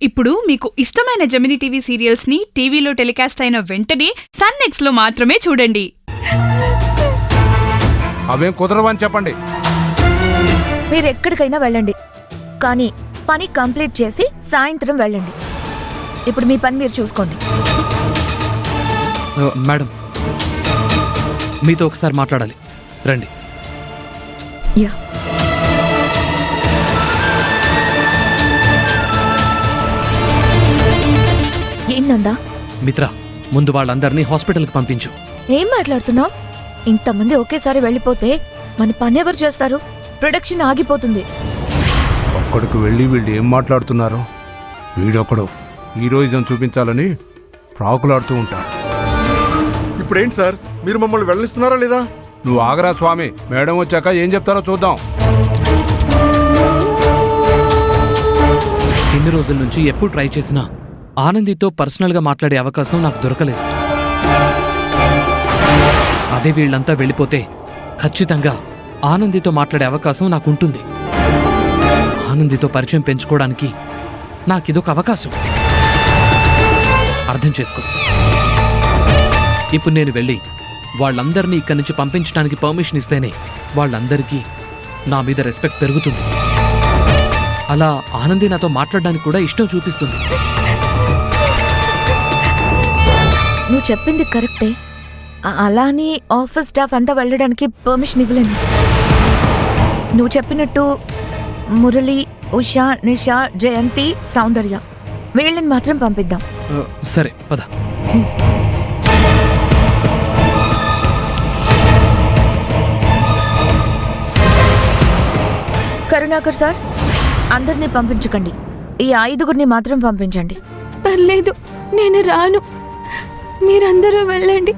ఇప్పుడు మీకు ఇష్టమైన జెమినీ టీవీ సీరియల్స్ ని టీవీలో టెలికాస్ట్ అయిన వెంటనే సన్ నెక్స్ట్ లో మాత్రమే చూడండి. అవేం కుదరవని చెప్పండి. మీరు ఎక్కడికైనా వెళ్ళండి, కానీ పని కంప్లీట్ చేసి సాయంత్రం వెళ్ళండి. ఇప్పుడు మీ పని మీరు చూసుకోండి. మేడం, మీతో ఒకసారి మాట్లాడాలి, రండి. యా, ఏంటందా? మిత్ర, ముందు వాళ్ళందరినీ హాస్పిటల్కి పంపించు. ఏం మాట్లాడుతున్నావు? ఇంతమంది ఒకేసారి వెళ్ళిపోతే మన పని ఎవరు చేస్తారు? ప్రొడక్షన్ ఆగిపోతుంది. ఒక్కడికి వెళ్ళి వీళ్ళు ఏం మాట్లాడుతున్నారు? వీడొక్కడు హీరోయిజం చూపించాలని ప్రాకులాడుతూ ఉంటారు. ఇప్పుడేంటి సార్, మీరు మమ్మల్ని వెళ్ళనిస్తున్నారా లేదా? నువ్వు ఆగరా స్వామి, మేడం వచ్చాక ఏం చెప్తారో చూద్దాం. ఇన్ని రోజుల నుంచి ఎప్పుడు ట్రై చేసినా ఆనందితో పర్సనల్గా మాట్లాడే అవకాశం నాకు దొరకలేదు. అదే వీళ్ళంతా వెళ్ళిపోతే ఖచ్చితంగా ఆనందితో మాట్లాడే అవకాశం నాకుంటుంది. ఆనందితో పరిచయం పెంచుకోవడానికి నాకిదొక అవకాశం. అర్థం చేసుకో. ఇప్పుడు నేను వెళ్ళి వాళ్ళందరినీ ఇక్కడి నుంచి పంపించడానికి పర్మిషన్ ఇస్తేనే వాళ్ళందరికీ నా మీద రెస్పెక్ట్ పెరుగుతుంది. అలా ఆనంది నాతో మాట్లాడడానికి కూడా ఇష్టం చూపిస్తుంది. నువ్వు చెప్పింది కరెక్టే. అలా అని ఆఫీస్ స్టాఫ్ అంతా వెళ్ళడానికి పర్మిషన్ ఇవ్వలేను. నువ్వు చెప్పినట్టు మురళి, ఉషా, నిషా, జయంతి, సౌందర్య వీళ్ళని మాత్రం పంపిద్దాం. సరే పద. కరుణాకర్ సార్, అందరినీ పంపించకండి. ఈ 5గురిని మాత్రం పంపించండి. పర్లేదు, నేను రాను. మీరందరూ వెళ్ళండి.